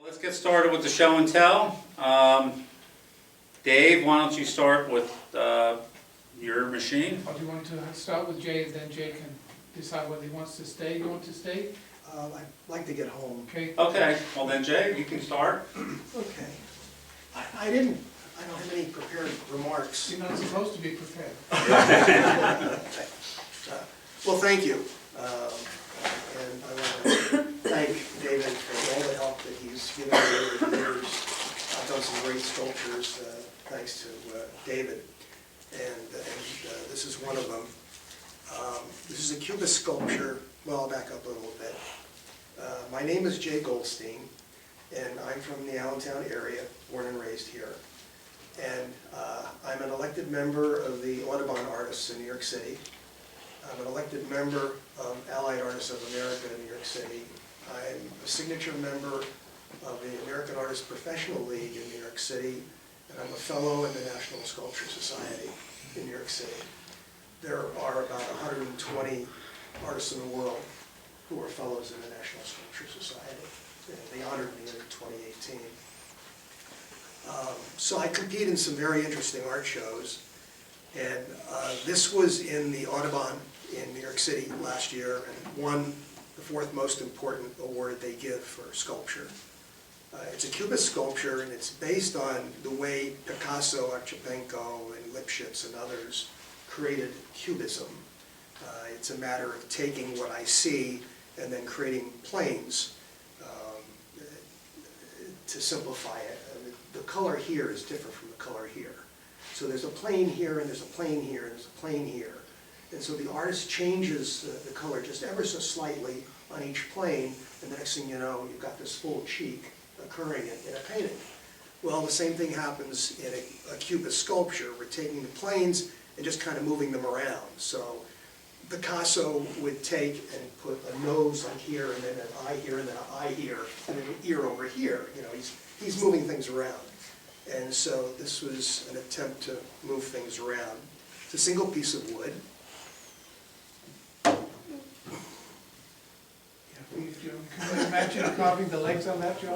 Let's get started with the show and tell. Dave, why don't you start with your machine? Or do you want to start with Jay, and then Jay can decide whether he wants to stay? You want to stay? I'd like to get home. Okay. Okay, well then Jay, you can start. Okay. I don't have any prepared remarks. You're not supposed to be prepared. Well, thank you. And I want to thank David for all the help that he's given me over the years. I've done some great sculptures thanks to David, and this is one of them. This is a Cubist sculpture. Well, I'll back up a little bit. My name is Jay Goldstein, and I'm from the Allentown area, born and raised here. And I'm an elected member of the Audubon Artists in New York City. I'm an elected member of Allied Artists of America in New York City. I'm a signature member of the American Artists Professional League in New York City, and I'm a fellow in the National Sculpture Society in New York City. There are about 120 artists in the world who are fellows in the National Sculpture Society. They honored me in 2018. So I compete in some very interesting art shows, and this was in the Audubon in New York City last year and won the fourth most important award they give for sculpture. It's a Cubist sculpture, and it's based on the way Picasso, Archipenko, and Lipschitz and others created Cubism. It's a matter of taking what I see and then creating planes to simplify it. The color here is different from the color here. So there's a plane here, and there's a plane here, and there's a plane here. And so the artist changes the color just ever so slightly on each plane, and the next thing you know, you've got this full cheek occurring in a painting. Well, the same thing happens in a Cubist sculpture. We're taking the planes and just kind of moving them around. So Picasso would take and put a nose like here, and then an eye here, and then an eye here, and then an ear over here. You know, he's moving things around. And so this was an attempt to move things around. It's a single piece of wood. Can you imagine carving the legs on that, John?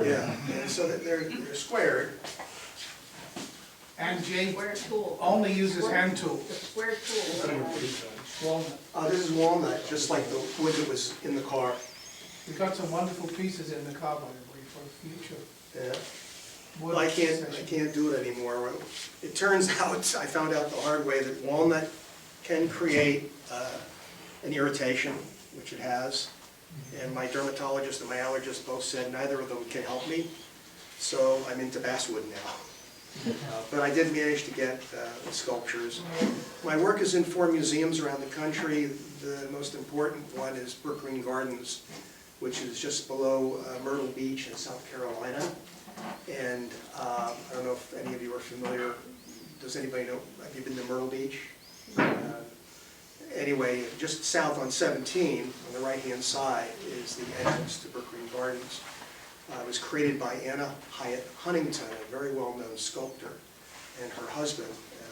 Yeah, and so that they're squared. And Jay Square tool. only uses hand tools. The square tool. Walnut. This is walnut, just like the wood that was in the car. We've got some wonderful pieces in the car, by the way, for the future. Yeah. Wood Well, I session. can't do it anymore. It turns out, I found out the hard way, that walnut can create an irritation, which it has. And my dermatologist and my allergist both said neither of them can help me. So I'm into basswood now. But I did manage to get sculptures. My work is in 4 museums around the country. The most important one is Brook Green Gardens, which is just below Myrtle Beach in South Carolina. And I don't know if any of you are familiar. Does anybody know? Have you been to Myrtle Beach? Anyway, just south on 17, on the right-hand side, is the entrance to Brook Green Gardens. It was created by Anna Hyatt Huntington, a very well-known sculptor, and her husband,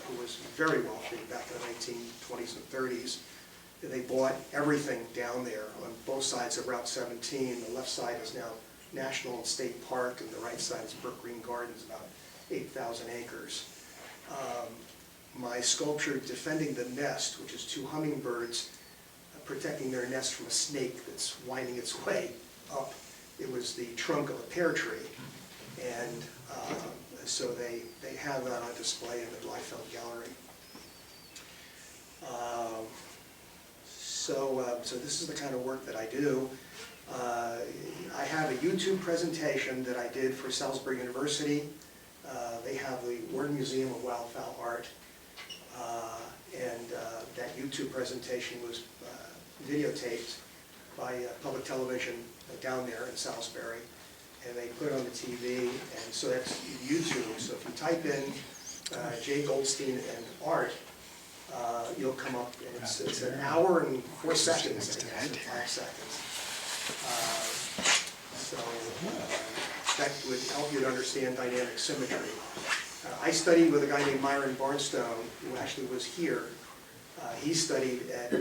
who was very wealthy back in the 1920s and 30s. They bought everything down there on both sides of Route 17. The left side is now National and State Park, and the right side is Brook Green Gardens, about 8,000 acres. My sculpture Defending the Nest, which is 2 hummingbirds protecting their nest from a snake that's winding its way up. It was the trunk of a pear tree, and so they have that on display in the Bleifeld Gallery. So this is the kind of work that I do. I have a YouTube presentation that I did for Salisbury University. They have the Ward Museum of Wildfowl Art, and that YouTube presentation was videotaped by public television down there in Salisbury, and they put it on the TV, and so that's YouTube. So if you type in Jay Goldstein and art, you'll come up, and it's an hour and 4 seconds, I guess, 5 seconds. So that would help you to understand dynamic symmetry. I studied with a guy named Myron Barnstone, who actually was here. He studied at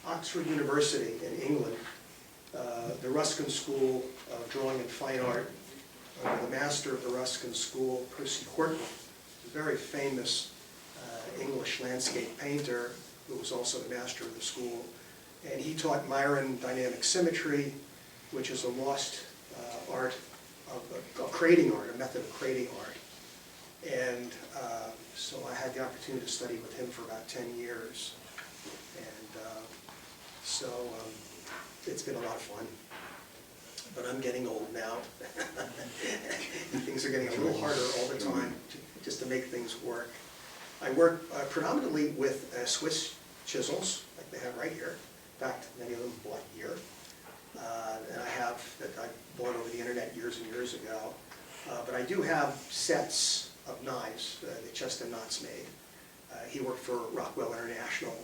Oxford University in England, the Ruskin School of Drawing and Fine Art, the master of the Ruskin School, Percy Horton, a very famous English landscape painter who was also the master of the school. And he taught Myron dynamic symmetry, which is a lost art of creating art, a method of creating art. And so I had the opportunity to study with him for about 10 years. And so it's been a lot of fun. But I'm getting old now. Things are getting a little harder all the time just to make things work. I work predominantly with Swiss chisels, like they have right here. In fact, many of them bought here. And I have, that I bought over the internet years and years ago. But I do have sets of knives that Cheston Knott's made. He worked for Rockwell International.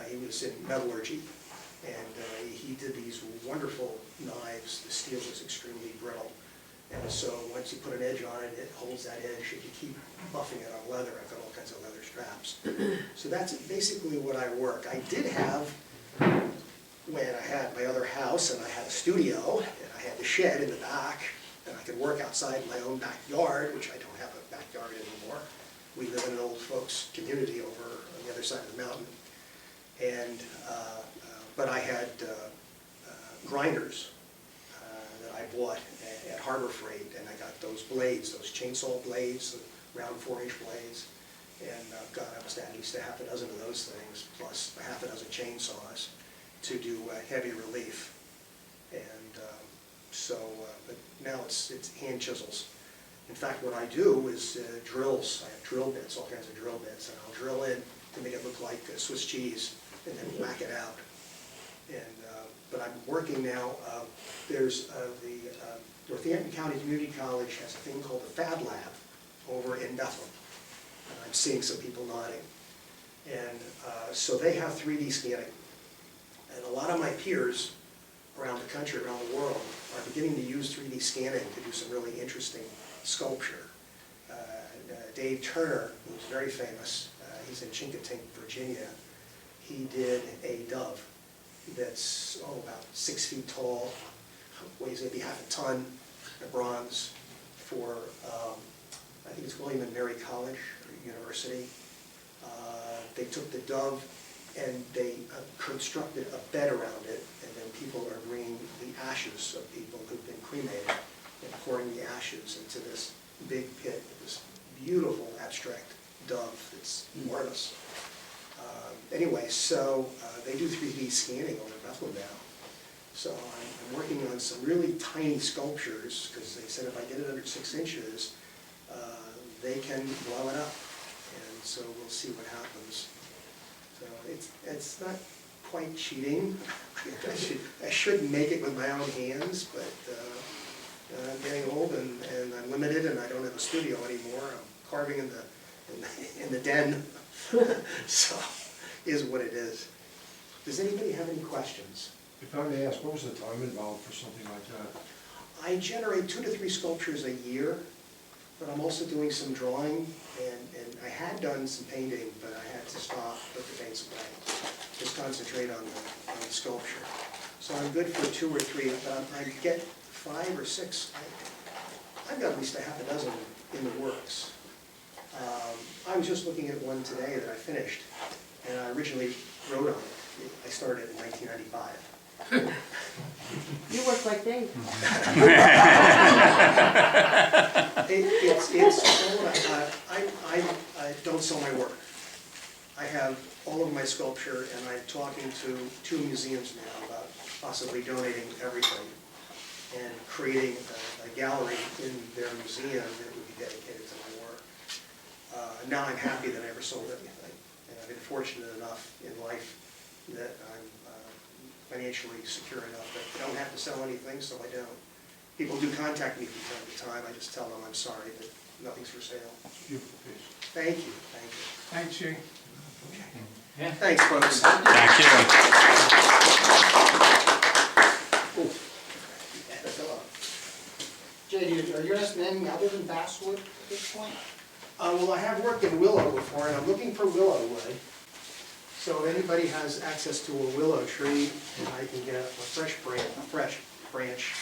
He was in metallurgy. And he did these wonderful knives. The steel is extremely brittle. And so once you put an edge on it, it holds that edge. If you keep buffing it on leather, I've got all kinds of leather straps. So that's basically what I work. I did have, when I had my other house and I had a studio, and I had the shed in the back, and I could work outside in my own backyard, which I don't have a backyard anymore. We live in an old folks community over on the other side of the mountain. And but I had grinders that I bought at Harbor Freight, and I got those blades, those chainsaw blades, the round 4-inch blades. And God, I must have at least a half a dozen of those things, plus a half a dozen chainsaws to do heavy relief. And but now it's hand chisels. In fact, what I do is drills. I have drill bits, all kinds of drill bits, and I'll drill in to make it look like Swiss cheese, and then whack it out. And but I'm working now. There's the Northampton County Community College has a thing called the Fab Lab over in Bethlehem. And I'm seeing some people nodding. And so they have 3D scanning. And a lot of my peers around the country, around the world, are beginning to use 3D scanning to do some really interesting sculpture. Dave Turner, who's very famous, he's in Chincoteague, Virginia. He did a dove that's about 6 feet tall, weighs maybe half a ton, of bronze, for I think it's William and Mary College or University. They took the dove and they constructed a bed around it, and then people are bringing the ashes of people who've been cremated and pouring the ashes into this big pit with this beautiful abstract dove that's enormous. Anyway, so they do 3D scanning over Bethlehem now. So I'm working on some really tiny sculptures, because they said if I get it under 6 inches, they can blow it up. And so we'll see what happens. So it's not quite cheating. I should make it with my own hands, but I'm getting old and I'm limited, and I don't have a studio anymore. I'm carving in the den. So is what it is. Does anybody have any questions? If I may ask, what was the time involved for something like that? I generate 2 to 3 sculptures a year, but I'm also doing some drawing, and I had done some painting, but I had to stop, put the paints away, just concentrate on the sculpture. So I'm good for 2 or 3, but I get 5 or 6. I've got at least a half a dozen in the works. I was just looking at one today that I finished, and I originally wrote on it. I started in 1995. You work like Dave. I don't sell my work. I have all of my sculpture, and I'm talking to 2 museums now about possibly donating everything and creating a gallery in their museum that would be dedicated to my work. Now I'm happy that I never sold anything, and I've been fortunate enough in life that I'm financially secure enough that I don't have to sell anything, so I don't. People do contact me from time to time. I just tell them I'm sorry, but nothing's for sale. Beautiful piece. Thank you, thank you. Thanks, Jay. Yeah. Thanks, folks. Thank you. Jay, are you interested in anything other than basswood at this point? Well, I have worked in willow before, and I'm looking for willow wood. So if anybody has access to a willow tree, and I can get a fresh branch,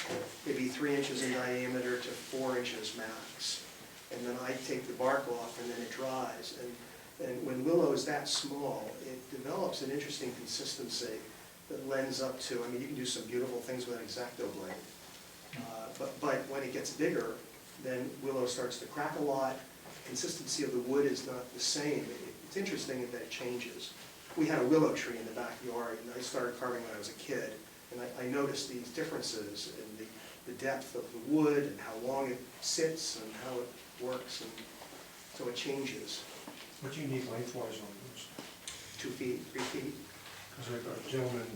maybe 3 inches in diameter to 4 inches max. And then I take the bark off and then it dries. And when willow is that small, it develops an interesting consistency that lends up to, I mean, you can do some beautiful things with an X-Acto blade. But when it gets bigger, then willow starts to crack a lot. Consistency of the wood is not the same. It's interesting that it changes. We had a willow tree in the backyard, and I started carving when I was a kid, and I noticed these differences in the depth of the wood and how long it sits and how it works, and so it changes. What do you need lengthwise on those? 2 feet, 3 feet. Because a gentleman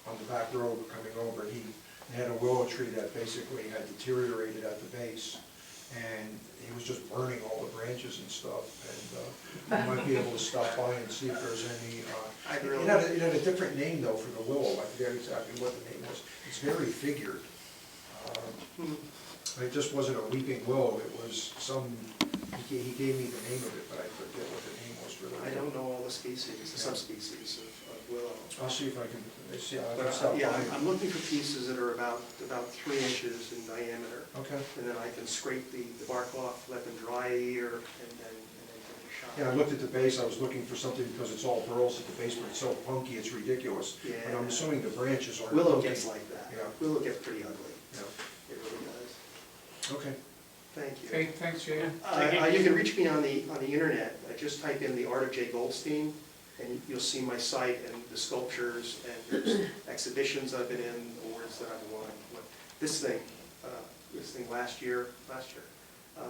on the back road coming over, he had a willow tree that basically had deteriorated at the base, and he was just burning all the branches and stuff, and you might be able to stop by and see if there's any, it had a different name though for the willow, I forget exactly what the name was. It's very figured. It just wasn't a weeping willow, it was some, he gave me the name of it, but I forget what the name was for the willow. I don't know all the species, the subspecies of willow. I'll see if I can, I But, can stop yeah, by. I'm looking for pieces that are about 3 inches in diameter. Okay. And then I can scrape the bark off, let them dry a year, and then give it a shot. Yeah, I looked at the base, I was looking for something because it's all burls at the base, but it's so punky, it's ridiculous. Yeah. And I'm assuming the branches are. Willow gets like that. Yeah. Willow gets pretty ugly. Yeah. It really does. Okay. Thank you. Okay, thanks, Jay. You can reach me on the internet. Just type in The Art of J. Goldstein, and you'll see my site and the sculptures, and there's exhibitions I've been in, awards that I've won. This thing last year,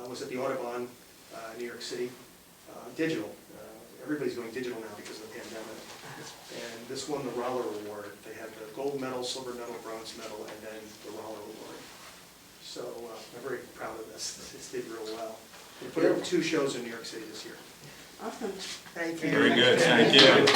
was at the Audubon, New York City, digital. Everybody's going digital now because of the pandemic. And this won the Roller Award. They had the gold medal, silver medal, bronze medal, and then the Roller Award. So I'm very proud of this. This did real well. We put up 2 shows in New York City this year. Awesome. Thank you. Very good, thank you.